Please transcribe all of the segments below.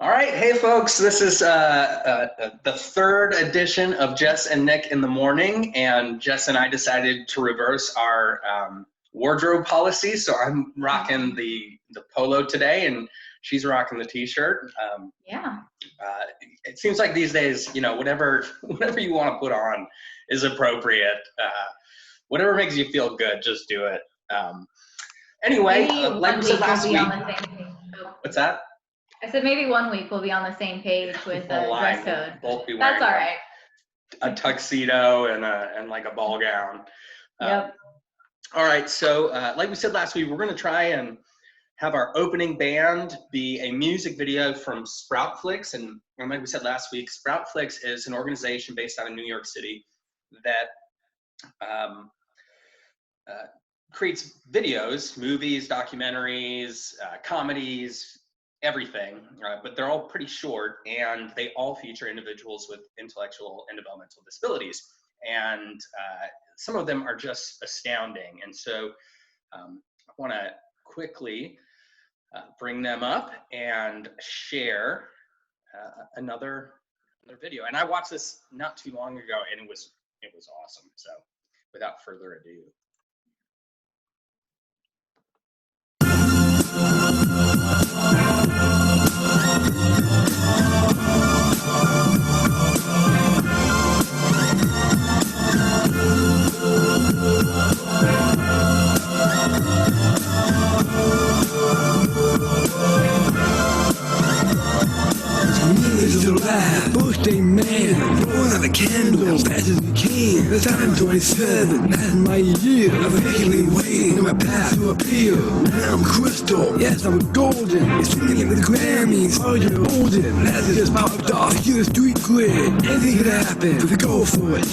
All right, hey folks, this is the third edition of Jess and Nick in the Morning, and Jess and I decided to reverse our wardrobe policy, so I'm rocking the polo today, and she's rocking the t-shirt. Yeah. It seems like these days, you know, whatever you want to put on is appropriate. Whatever makes you feel good, just do it. Anyway, like we said last week. What's that? I said maybe 1 week we'll be on the same page with the dress code. Both be wearing That's all right. A tuxedo and like a ball gown. Yep. All right, so like we said last week, we're going to try and have our opening band be a music video from Sproutflix. And like we said last week, Sproutflix is an organization based out of New York City that creates videos, movies, documentaries, comedies, everything, but they're all pretty short, and they all feature individuals with intellectual and developmental disabilities. And some of them are just astounding. And so I want to quickly bring them up and share another video. And I watched this not too long ago, and it was awesome. So without further ado. Birthday man, blowing out the candles fast as we can. The time 27, that's my year. I'm patiently waiting on my path to appear. Now I'm crystal, yes I'm golden. It's singing with the Grammys, are you golden? As it just popped off, hear the street grid. Anything could happen, so go for it.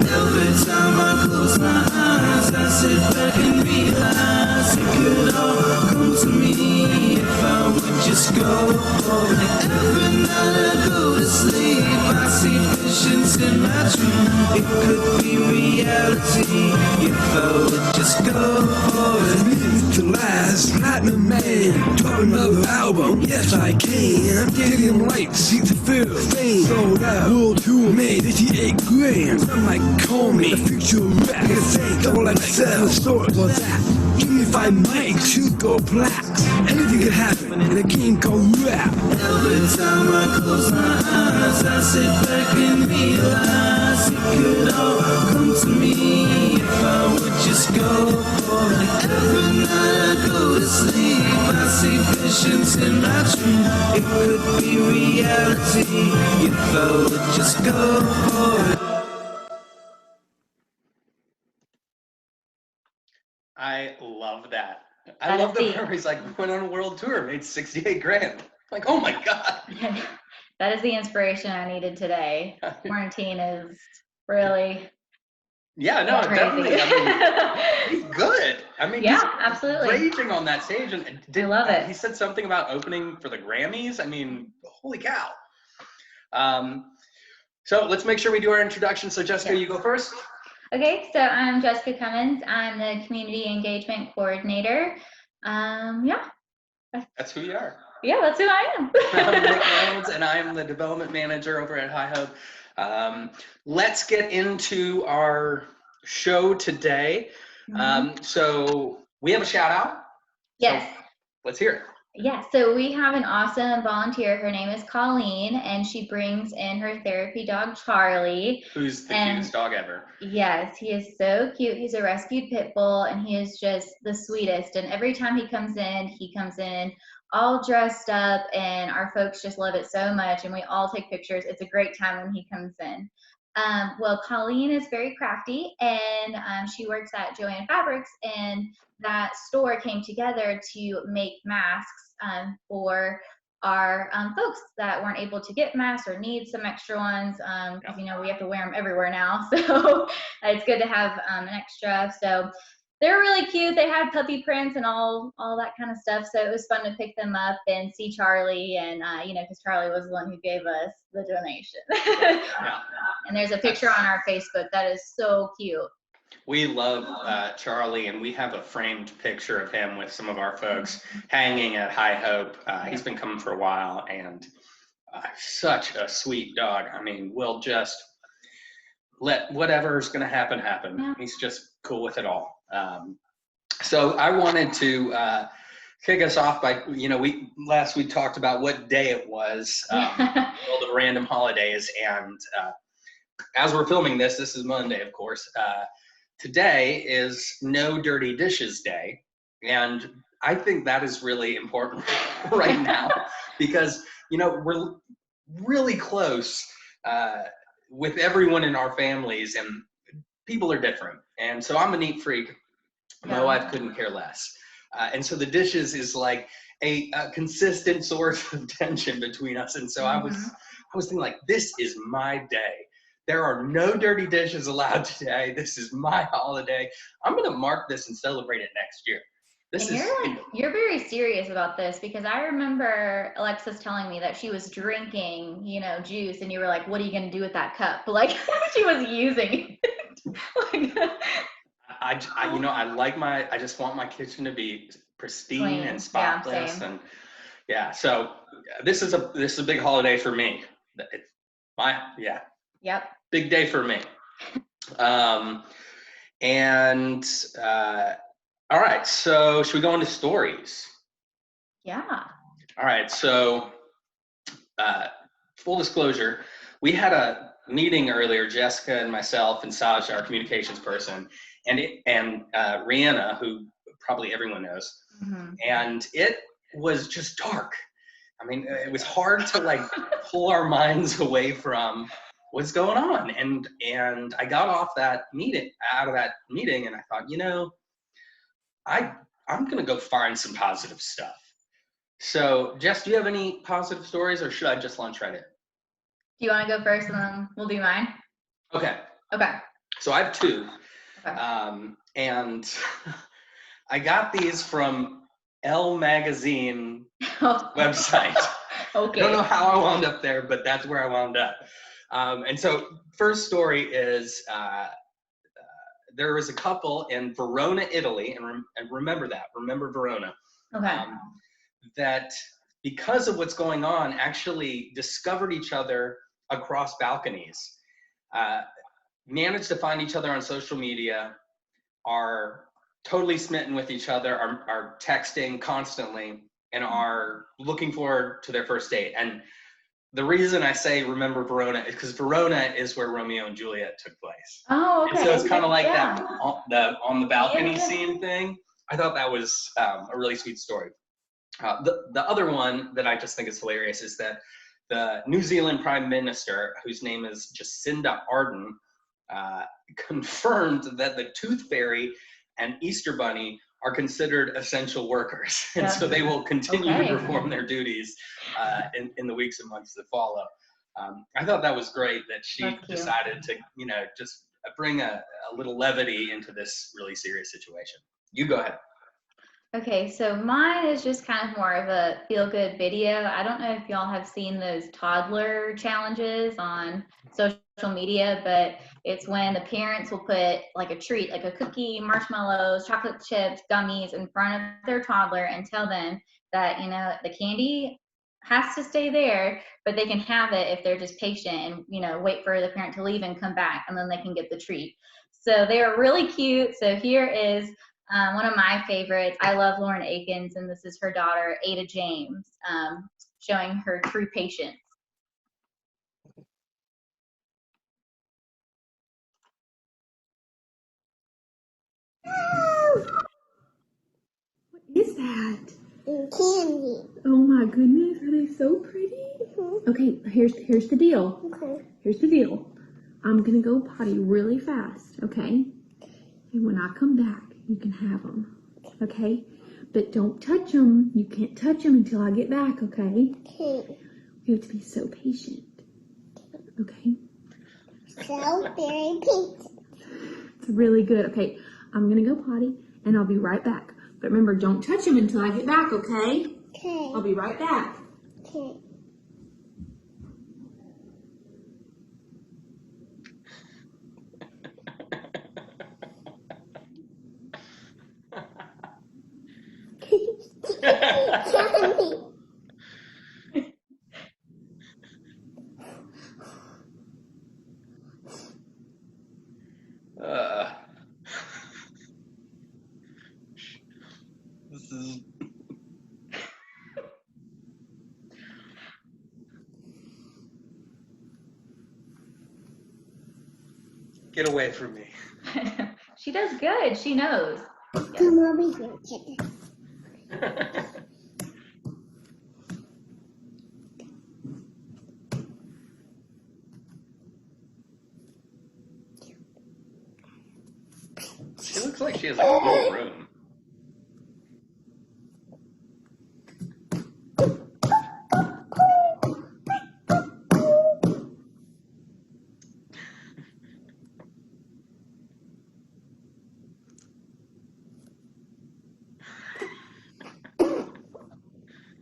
Every time I close my eyes, I sit back and realize it could all come to me if I would just go for it. Every night I go to sleep, I see visions in my dream. It could be reality if I would just go for it. Means to last, platinum man, drop another album. Yes I can. I'm getting lights, seats to fill, fame sold out. World tour made 88 grand. Some might call me the future rap. I say double XL, sort was that. Even if I might shoot gold plaques, anything could happen in a game called rap. Every time I close my eyes, I sit back and realize it could all come to me if I would just go for it. Every night I go to sleep, I see visions in my dream. It could be reality if I would just go for it. I love that. I love the part where he's like, went on a world tour, made 68 grand. Like, oh my God. That is the inspiration I needed today. Quarantine is really crazy. Definitely. I mean, he's good. I mean, yeah, he's absolutely raging on that stage. And I love it. He said something about opening for the Grammys. I mean, holy cow. So let's make sure we do our introduction. So Jessica, you go first. Okay, so I'm Jessica Cummins. I'm the Community Engagement Coordinator. That's who you are. Yeah, that's who I am. I'm Nick Reynolds, and I'm the Development Manager over at High Hope. Let's get into our show today. So we have a shout out. Yes. So let's hear it. Yeah, so we have an awesome volunteer. Her name is Colleen, and she brings in her therapy dog, Charlie. Who's the cutest dog ever. Yes, he is so cute. He's a rescued pit bull, and he is just the sweetest. And every time he comes in all dressed up, and our folks just love it so much, and we all take pictures. It's a great time when he comes in. Well, Colleen is very crafty, and she works at Joann Fabrics, and that store came together to make masks for our folks that weren't able to get masks or need some extra ones, because you know we have to wear them everywhere now, so it's good to have an extra. So they're really cute. They had puppy prints and all that kind of stuff, so it was fun to pick them up and see Charlie, and you know, because Charlie was the one who gave us the donation. And there's a picture on our Facebook that is so cute. We love Charlie, and we have a framed picture of him with some of our folks hanging at High Hope. He's been coming for a while, and such a sweet dog. I mean, we'll just let whatever's going to happen happen. Yeah. He's just cool with it all. So I wanted to kick us off by, last week talked about what day it was, all the random holidays, and as we're filming this is Monday, of course. Today is No Dirty Dishes Day, and I think that is really important right now because, we're really close with everyone in our families, and people are different. And so I'm a neat freak. My wife couldn't care less. And so the dishes is like a consistent source of tension between us. And so I was thinking, like, this is my day. There are no dirty dishes allowed today. This is my holiday. I'm going to mark this and celebrate it next year. You're very serious about this, because I remember Alexis telling me that she was drinking, juice, and you were like, what are you going to do with that cup? Like, she was using it. I just want my kitchen to be pristine clean and spotless. So this is a big holiday for me. Yep. Big day for me. All right, so should we go into stories? Yeah. All right, so full disclosure, we had a meeting earlier, Jessica and myself and Saj, our communications person, and Rihanna, who probably everyone knows, and it was just dark. I mean, it was hard to pull our minds away from what's going on. And I got out of that meeting, and I thought, I'm gonna go find some positive stuff. So, Jess, do you have any positive stories, or should I just launch right in? Do you want to go first, and then we'll do mine? Okay. So I have two. Okay. And I got these from Elle Magazine website. Okay. I don't know how I wound up there, but that's where I wound up. And so first story is there was a couple in Verona, Italy, and remember Verona. Okay. That because of what's going on, actually discovered each other across balconies, managed to find each other on social media, are totally smitten with each other, are texting constantly, and are looking forward to their first date. And the reason I say remember Verona is because Verona is where Romeo and Juliet took place. Oh, okay. And so it's kind of like that on the balcony scene thing. I thought that was a really sweet story. The other one that I just think is hilarious is that the New Zealand Prime Minister, whose name is Jacinda Ardern, confirmed that the Tooth Fairy and Easter Bunny are considered essential workers. And so they will continue to perform their duties in the weeks and months that follow. I thought that was great that she decided to, just bring a little levity into this really serious situation. You go ahead. Okay, so mine is just kind of more of a feel-good video. I don't know if y'all have seen those toddler challenges on social media, but it's when the parents will put like a treat, like a cookie, marshmallows, chocolate chips, gummies in front of their toddler and tell them that, the candy has to stay there, but they can have it if they're just patient and, wait for the parent to leave and come back, and then they can get the treat. So they are really cute. So here is one of my favorites. I love Lauren Akins, and this is her daughter, Ada James, showing her true patience. What is that? Candy. Oh my goodness, are they so pretty? Mm-hmm. Okay, here's the deal. Okay. Here's the deal. I'm gonna go potty really fast, okay? And when I come back, you can have them, okay? But don't touch them. You can't touch them until I get back, okay? Okay. You have to be so patient, okay? So very patient. It's really good. Okay, I'm gonna go potty, and I'll be right back. But remember, don't touch them until I get back, okay? Okay. I'll be right back. Okay. Get away from me. She does good. She knows. Come over here, kitten. She looks like she has a full room.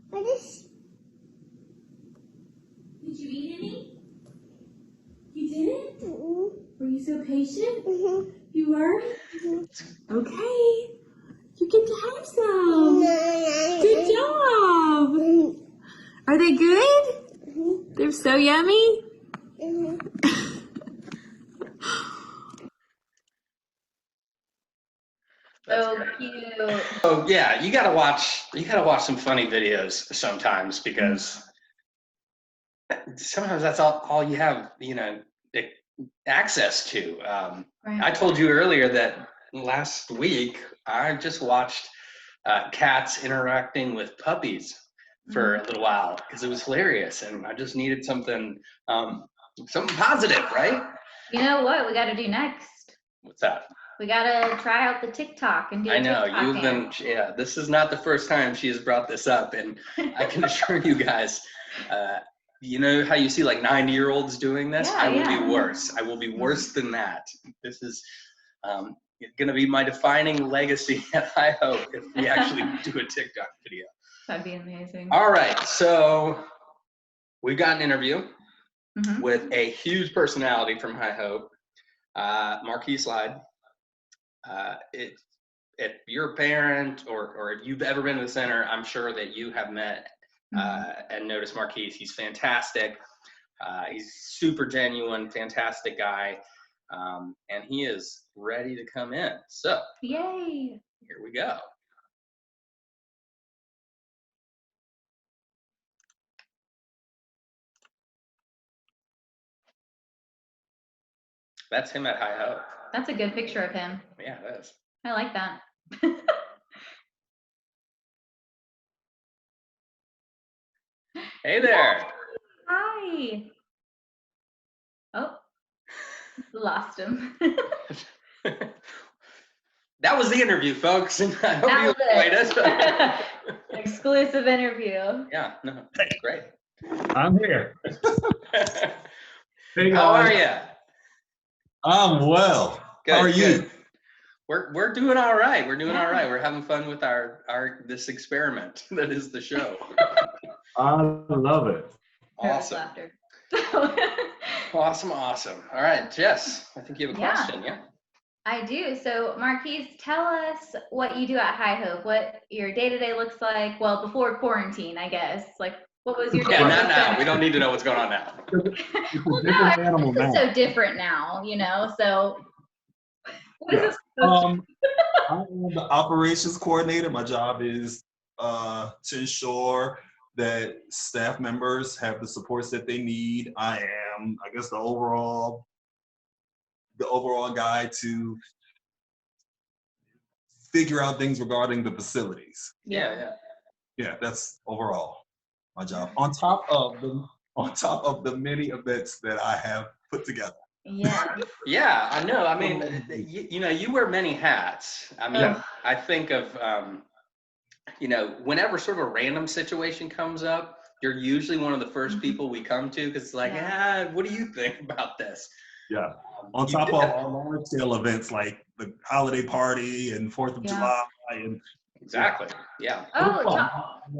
What is? Did you eat any? You didn't? Mm-hmm. Were you so patient? Mm-hmm. You were? Mm-hmm. Okay. You get to have some. Good job. Mm-hmm. Are they good? Mm-hmm. They're so yummy. Mm-hmm. So cute. Oh yeah, you gotta watch some funny videos sometimes, because sometimes that's all you have, access to. Right. I told you earlier that last week I just watched cats interacting with puppies for a little while because it was hilarious, and I just needed something positive, right? You know what we got to do next? What's that? We got to try out the TikTok and do a I know TikTok you've been, dance. yeah, this is not the first time she has brought this up, and I can assure you guys, you know how you see like 90-year-olds doing this? Yeah, I will yeah. be worse. I will be worse than that. This is going to be my defining legacy, I hope, if we actually do a TikTok video. That'd be amazing. All right, so we've got an interview Mhm. with a huge personality from High Hope, Marquise Slide. If you're a parent or if you've ever been to the center, I'm sure that you have met and noticed Marquise. He's fantastic. He's super genuine, fantastic guy. And he is ready to come in. So Yay. here we go. That's him at High Hope. That's a good picture of him. Yeah, it is. I like that. Hey there. Hi. Oh, lost him. That was the interview, folks. And I hope That you was enjoyed it. it. Exclusive interview. Yeah, no, that's great. I'm here. Hey How are guys. you? I'm well. Good, How are you? good. We're doing all right. We're doing Yeah. all right. We're having fun with our this experiment that is the show. I love it. Nervous Awesome. laughter. Awesome. All right, Jess, I think you have a Yeah. question, yeah? I do. So, Marquise, tell us what you do at High Hope, what your day-to-day looks like. Well, before quarantine, I guess. Like, what was your day? Yeah, not now. We don't need to know what's going on now. It's a Well, no, different animal this is now. so different now, So, what is this supposed I am the operations coordinator. My job is to ensure that staff members have the supports that they need. I am, I guess, the overall guy to figure out things regarding the facilities. Yeah. Yeah, that's overall my job. On top of the many events that I have put together. Yeah. Yeah, I know. I mean, you wear many hats. I mean, Yeah. I think of, whenever sort of a random situation comes up, you're usually one of the first people we come to because it's like, what do you think about this? Yeah. On top of our large scale events like the holiday party and 4th of July and Exactly. Yeah. Oh,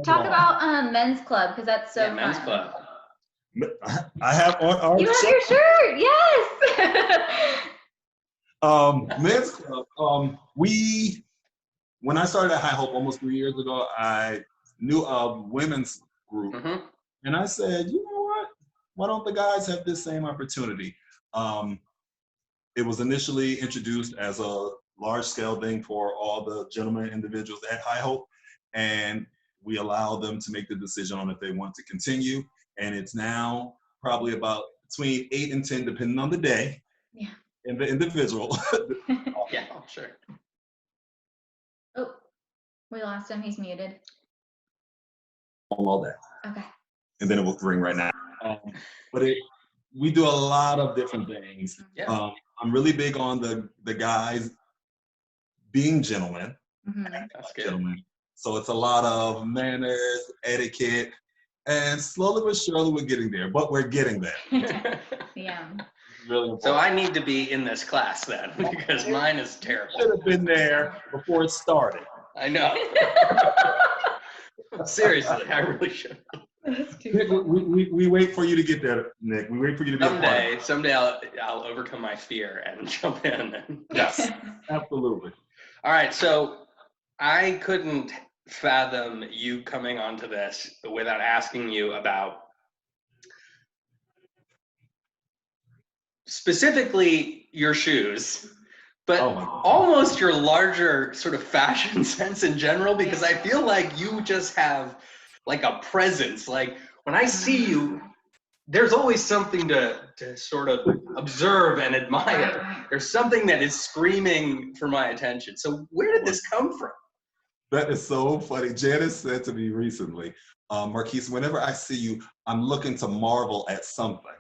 talk about men's club, because that's so Yeah, men's fun. club. I have on our You have your shirt, yes. men's club. When I started at High Hope almost 3 years ago, I knew a women's group, and I said, you know what? Why don't the guys have this same opportunity? It was initially introduced as a large-scale thing for all the gentlemen individuals at High Hope, and we allow them to make the decision on if they want to continue. And it's now probably about between 8 and 10, depending on the day. Yeah. in the individual. Yeah, sure. Oh, we lost him. He's muted. All that. Okay. And then it will ring right now. But we do a lot of different things. Yeah. I'm really big on the guys being gentlemen. That's good. Gentlemen. So it's a lot of manners, etiquette, and slowly but surely we're getting there. But we're getting there. Yeah. Really important. So I need to be in this class then, because mine is terrible. Should have been there before it started. I know. Seriously, I really should. Nick, we wait for you to get there, Nick. We wait for you to be a part of it. Someday I'll overcome my fear and jump in. Yes, absolutely. All right, so I couldn't fathom you coming onto this without asking you about specifically your shoes, but almost your larger sort of fashion sense in general, because I feel like you just have like a presence. Like when I see you, there's always something to sort of observe and admire. There's something that is screaming for my attention. So where did this come from? That is so funny. Janice said to me recently, Marquise, whenever I see you, I'm looking to marvel at something.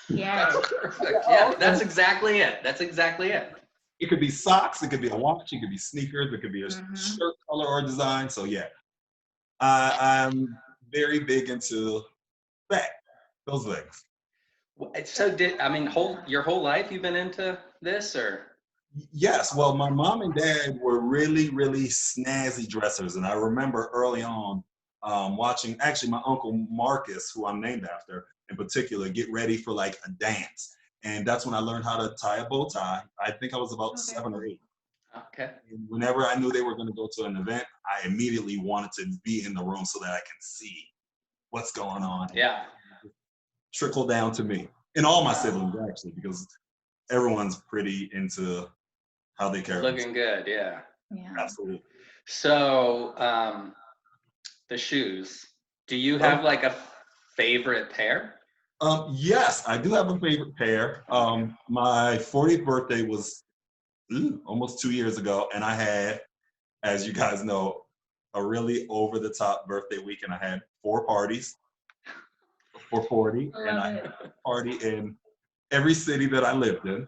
Yeah. That's perfect. Yeah, that's exactly it. That's exactly it. It could be socks, it could be a watch, it could be sneakers, it could be a shirt color or design. So yeah, I'm very big into that, those things. So your whole life you've been into this, or? Yes, well, my mom and dad were really, really snazzy dressers. And I remember early on watching, actually my uncle Marcus, who I'm named after in particular, get ready for like a dance. And that's when I learned how to tie a bow tie. I think I was about 7 or 8. Okay. And whenever I knew they were going to go to an event, I immediately wanted to be in the room so that I can see what's going on. Yeah. Trickle down to me. And all my siblings, actually, because everyone's pretty into how they carry Looking good, yeah. Yeah. Absolutely. So, the shoes. Do you have like a favorite pair? Yes, I do have a favorite pair. My 40th birthday was almost 2 years ago, and I had, as you guys know, a really over-the-top birthday weekend. I had 4 parties for 40, and I had a party in every city that I lived in,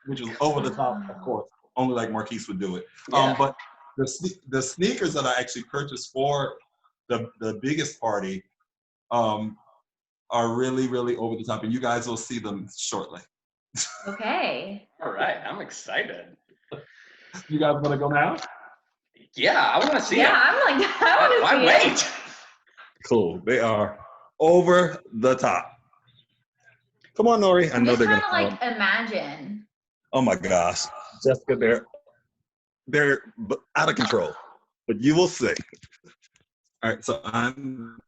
which was over the top, of course. Only like Marquise would do it. Yeah. But the sneakers that I actually purchased for the biggest party are really, really over the top, and you guys will see them shortly. Okay. All right, I'm excited. You guys want to go now? Yeah, I want to see Yeah, them. I'm like, I want to see Why it. wait? Cool. They are over the top. Come on, Nori. I know they're gonna. Like imagine. Oh my gosh, Jessica, they're out of control, but you will see. All right, so I'm.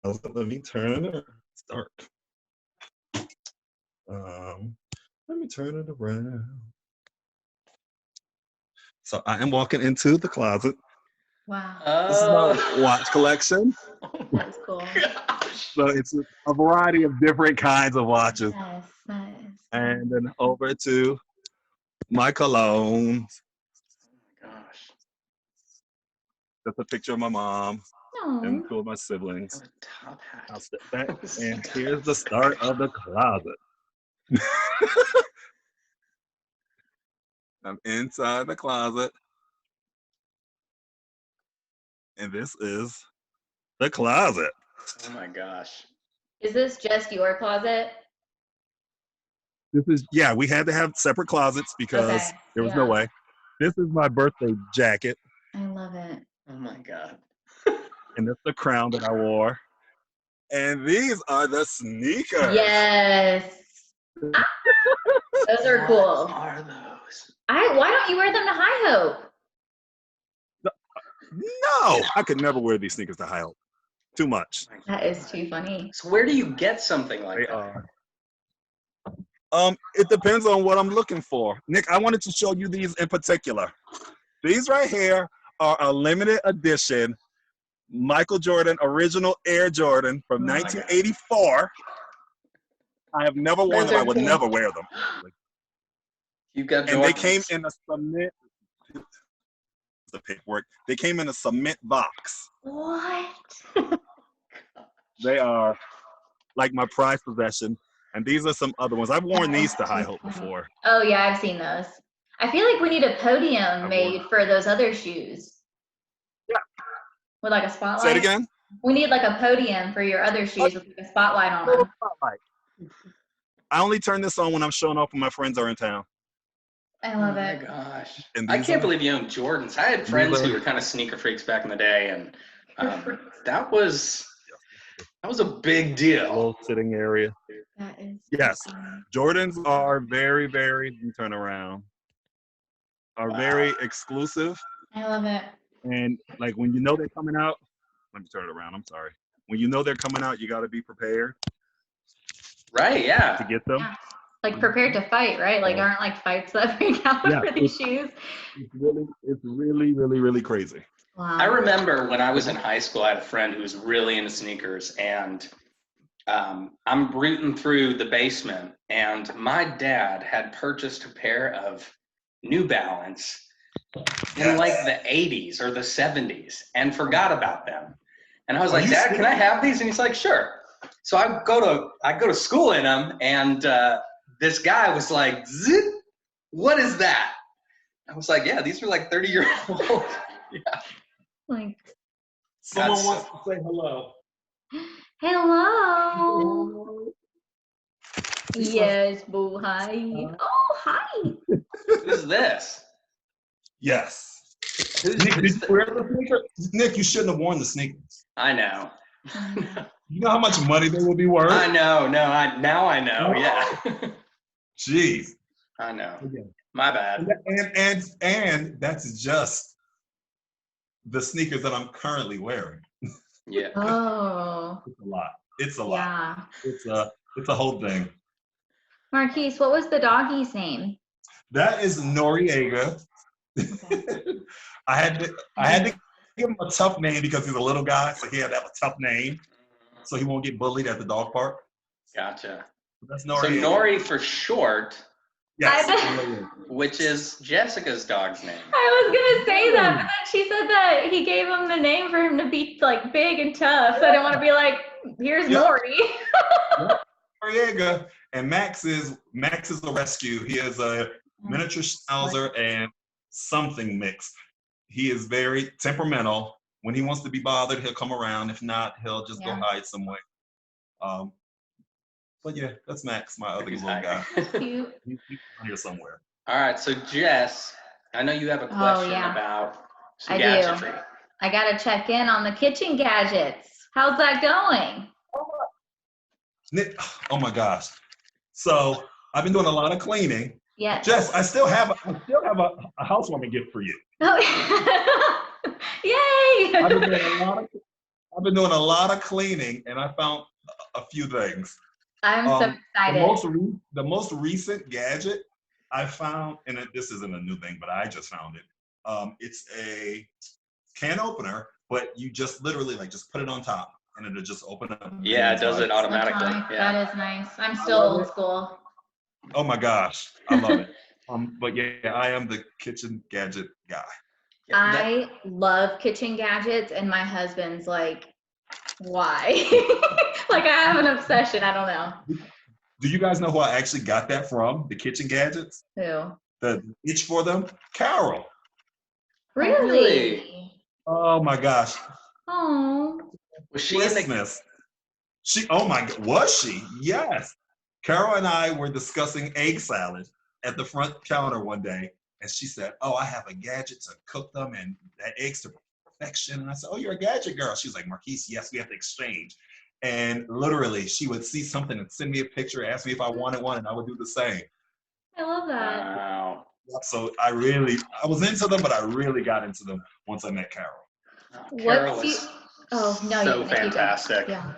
Let me turn it. Start. Let me turn it around. So I am walking into the closet. Wow. This is my watch collection. That's cool. So it's a variety of different kinds of watches. Nice, nice. And then over to my colognes. Oh my gosh. That's a picture of my mom and 2 of my siblings. Top hat. I'll step back, and here's the start of the closet. I'm inside the closet, and this is the closet. Oh my gosh. Is this just your closet? This is, yeah, we had to have separate closets because there was no way. This is my birthday jacket. I love it. Oh my God. And that's the crown that I wore. And these are the sneakers. Yes. Those are cool. What are those? Why don't you wear them to High Hope? No, I could never wear these sneakers to High Hope. Too much. That is too funny. So where do you get something like They that? are. It depends on what I'm looking for. Nick, I wanted to show you these in particular. These right here are a limited edition Michael Jordan original Air Jordan from 1984. I have never worn Those them. I are would cool. never wear them. You've got And they Jordans. came in a cement. The paperwork. They came in a cement box. What? They are like my prized possession. And these are some other ones. I've worn these to High Hope before. Oh yeah, I've seen those. I feel like we need a podium made for those other shoes. Yeah. With like a spotlight. Say it again. We need like a podium for your other shoes with like a spotlight on them. I only turn this on when I'm showing off when my friends are in town. I love Oh my it. gosh. And I these can't are- believe you own Jordans. I had friends who were kind of sneaker freaks back in the day, and that was a big A deal. little sitting area. That is. Yes. awesome. Jordans are very, very, you turn around, are very exclusive. I love it. And like when you know they're coming out, let me turn it around. I'm sorry. When you know they're coming out, you got to be prepared Right, to yeah. get them. Yeah. Like prepared to fight, right? Like aren't like fights that break out Yeah, for these shoes? It's really, really, really crazy. Wow. I remember when I was in high school, I had a friend who was really into sneakers, and I'm rooting through the basement, and my dad had purchased a pair of New Balance in like the 80s or the 70s and forgot about them. And I was like, Dad, can I have these? And he's like, sure. So I go to school in them, and this guy was like, zip, what is that? I was like, yeah, these are like 30-year-old. Yeah. Like, Someone wants to say hello. hello. Yes, boo, hi. Oh, hi. Who's this? Yes. Who's Nick, did you the- wear the sneakers? Nick, you shouldn't have worn the sneakers. I know. You know how much money they will be worth? I know. No, now I know. Yeah. Jeez. I know. Okay. My bad. And that's just the sneakers that I'm currently wearing. Yeah. Oh, It's a lot. It's a lot. yeah. It's a whole thing. Marquise, what was the doggy's name? That is Noriega. I had to give him a tough name because he's a little guy, so he had to have a tough name so he won't get bullied at the dog park. Gotcha. That's So Noriega. Nori for short, Yes. which is Jessica's dog's name. I was gonna say that, but then she said that he gave him the name for him to be like big and tough. So I didn't want to be like, here's Yep. Nori. Noriega. And Max is a rescue. He is a miniature schnauzer and something mix. He is very temperamental. When he wants to be bothered, he'll come around. If not, he'll just go hide somewhere. But yeah, that's Max, my other little guy. Cute. He's here somewhere. All right. So Jess, I know you have a question about some I do. gadgetry. I gotta check in on the kitchen gadgets. How's that going? Nick, oh my gosh. So I've been doing a lot of cleaning. Yes. Jess, I still have a housewarming gift for you. Oh. Yay! I've been doing a lot of cleaning, and I found a few things. I'm so excited. The most recent gadget I found, and this isn't a new thing, but I just found it. It's a can opener, but you just literally just put it on top, and it'll just open up. Yeah, it does it automatically. Electronic. Yeah. That is nice. I'm still old school. Oh my gosh, I love it. But yeah, I am the kitchen gadget guy. I love kitchen gadgets, and my husband's like, why? Like I have an obsession. I don't know. Do you guys know who I actually got that from? The kitchen gadgets? Who? The itch for them? Carol. Really? Oh my gosh. Oh. Was she in the Christmas. Was she? Yes. Carol and I were discussing egg salad at the front counter one day, and she said, oh, I have a gadget to cook them and that eggs to perfection. And I said, oh, you're a gadget girl. She was like, Marquise, yes, we have to exchange. And literally, she would see something and send me a picture, ask me if I wanted one, and I would do the same. I love that. Wow. So I was into them, but I really got into them once I met Carol. Carol was so fantastic. Yeah.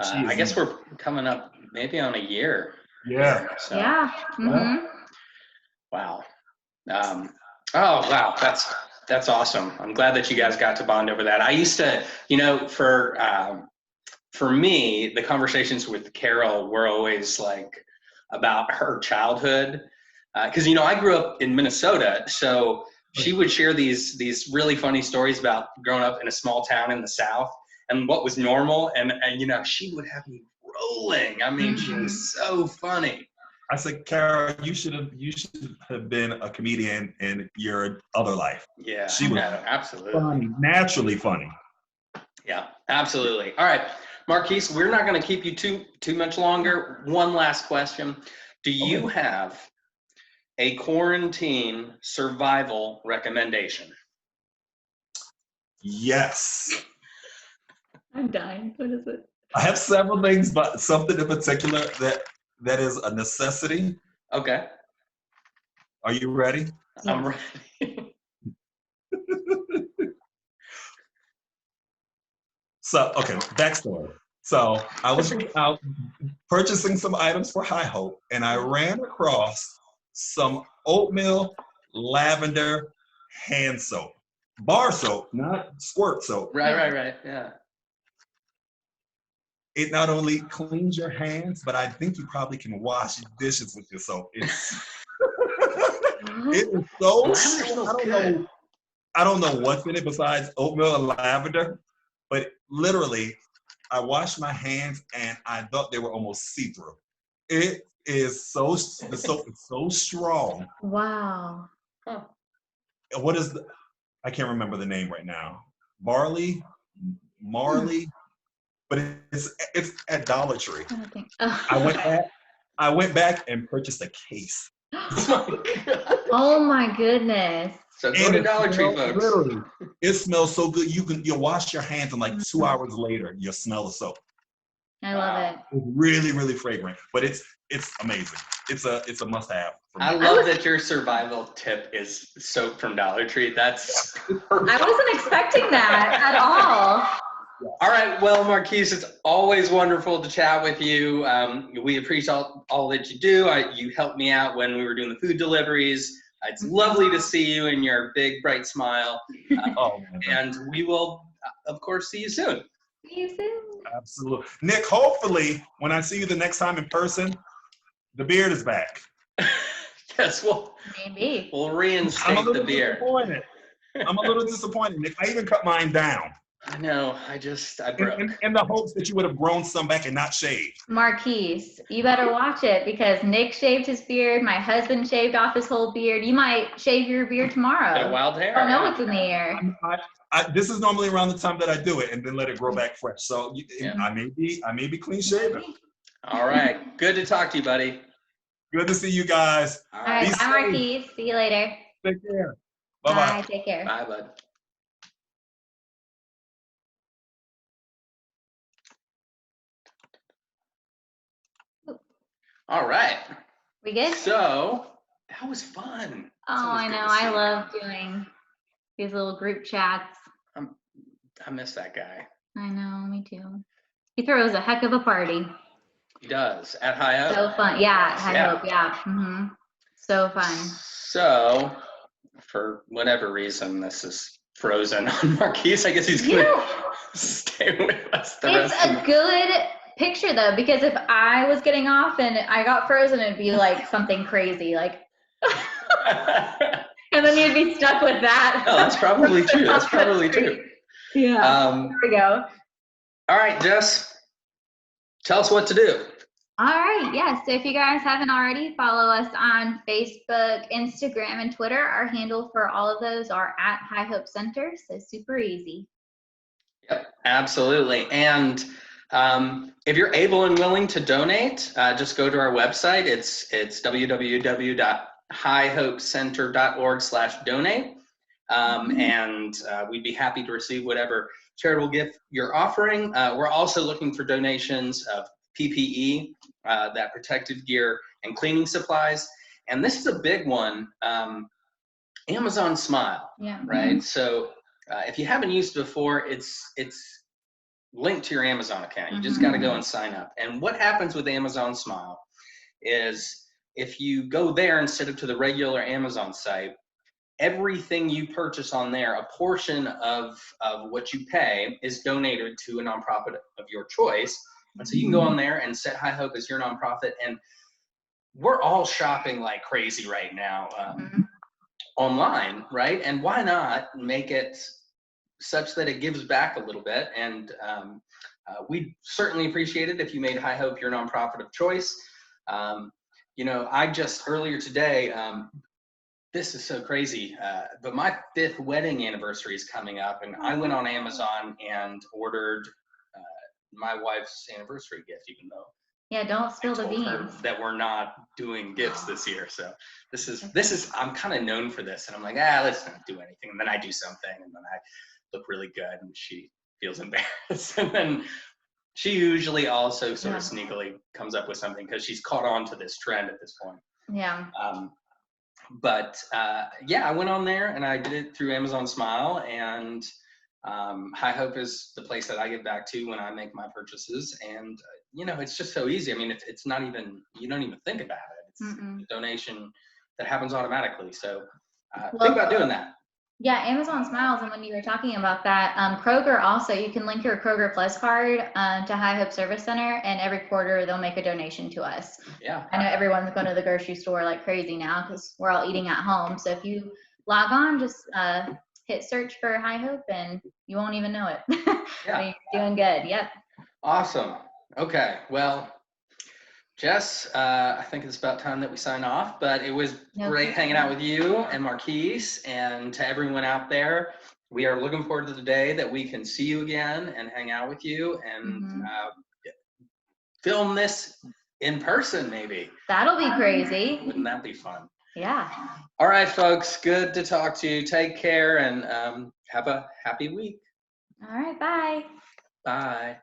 I guess we're coming up maybe on a year. Yeah. So, Yeah. Mm-hmm. Wow. Oh wow, that's awesome. I'm glad that you guys got to bond over that. I used to, for for me, the conversations with Carol were always like about her childhood. Because, I grew up in Minnesota, so she would share these really funny stories about growing up in a small town in the South and what was normal. And she would have me rolling. I mean, she was so funny. I said, Carol, you should have been a comedian in your other life. Yeah, she was absolutely funny, naturally funny. Yeah, absolutely. All right, Marquise, we're not going to keep you too much longer. One last question: do you have a quarantine survival recommendation? Yes. I'm dying. What is it? I have several things, but something in particular that is a necessity. Okay. Are you ready? Yes. I'm ready. So, okay, backstory. So I was out purchasing some items for High Hope, and I ran across some oatmeal lavender hand soap. Bar soap, not squirt soap. Right, yeah. It not only cleans your hands, but I think you probably can wash dishes with your soap. It is so strong. I don't know what's in it besides oatmeal and lavender, but literally, I washed my hands and I thought they were almost see-through. It is the soap is so strong. Wow. Huh. What is I can't remember the name right now. Marley, but it's at Dollar Tree. I went back and purchased a case. Oh my goodness. So go to Dollar Tree, folks. Literally, it smells so good. You'll wash your hands and like 2 hours later, you'll smell the soap. I love it. It's really, really fragrant, but it's amazing. It's a must-have. I love that your survival tip is soap from Dollar Tree. That's perfect. I wasn't expecting that at all. All right, well, Marquise, it's always wonderful to chat with you. We appreciate all that you do. You helped me out when we were doing the food deliveries. It's lovely to see you and your big, bright smile. And we will, of course, see you soon. See you soon. Absolutely. Nick, hopefully, when I see you the next time in person, the beard is back. Yes, maybe. We'll reinstate the beard. I'm a little disappointed, Nick. I even cut mine down. I know. I broke. In the hopes that you would have grown some back and not shaved. Marquise, you better watch it because Nick shaved his beard. My husband shaved off his whole beard. You might shave your beard tomorrow. Got wild hair. I don't know what's in the air. This is normally around the time that I do it and then let it grow back fresh. So I may be clean shaven. All right. Good to talk to you, buddy. Good to see you guys. All right. Bye, Marquise. See you later. Take care. Bye-bye. Bye. Take care. Bye, bud. All right. We good? So that was fun. Oh, I know. I love doing these little group chats. I miss that guy. I know, me too. He throws a heck of a party. He does. At High Hope? So fun. Yeah, at High Hope. Yeah. Mm-hmm. So fun. So, for whatever reason, this is frozen on Marquise. I guess he's going to stay with us the rest of the... It's a good picture, though, because if I was getting off and I got frozen, it'd be like something crazy. Like... and then you'd be stuck with that. Oh, that's probably true. That's probably true. Yeah. There we go. All right, Jess, tell us what to do. All right. Yes. So if you guys haven't already, follow us on Facebook, Instagram, and Twitter. Our handle for all of those are at High Hope Center. So super easy. Yep, absolutely. And if you're able and willing to donate, just go to our website. It's www.highhopecenter.org/donate. And we'd be happy to receive whatever charitable gift you're offering. We're also looking for donations of PPE, that protective gear, and cleaning supplies. And this is a big one, Amazon Smile, right? So if you haven't used it before, it's linked to your Amazon account. You just got to go and sign up. And what happens with Amazon Smile is if you go there instead of to the regular Amazon site, everything you purchase on there, a portion of what you pay is donated to a nonprofit of your choice. And so you can go on there and set High Hope as your nonprofit. And we're all shopping like crazy right now online, right? And why not make it such that it gives back a little bit? And we'd certainly appreciate it if you made High Hope your nonprofit of choice. You know, I just earlier today, this is so crazy, but my 5th wedding anniversary is coming up, and I went on Amazon and ordered my wife's anniversary gift, even though Yeah, don't spill the beans. that we're not doing gifts this year. So this is I'm kind of known for this, and I'm like, let's not do anything. And then I do something, and then I look really good, and she feels embarrassed. And then she usually also sort of sneakily comes up with something because she's caught on to this trend at this point. Yeah. But yeah, I went on there and I did it through Amazon Smile, and High Hope is the place that I get back to when I make my purchases. And you know, it's just so easy. I mean, it's not even, you don't even think about it. It's a donation that happens automatically. So think about doing that. Yeah, Amazon Smiles. And when you were talking about that, Kroger also, you can link your Kroger Plus card to High Hope Service Center, and every quarter they'll make a donation to us. Yeah. I know everyone's going to the grocery store like crazy now because we're all eating at home. So if you log on, just hit search for High Hope and you won't even know it. Yeah. You're doing good. Yep. Awesome. Okay. Well, Jess, I think it's about time that we sign off, but it was great hanging out with you and Marquise, and to everyone out there. We are looking forward to the day that we can see you again and hang out with you and film this in person, maybe. That'll be crazy. Wouldn't that be fun? Yeah. All right, folks. Good to talk to you. Take care and have a happy week. All right. Bye. Bye.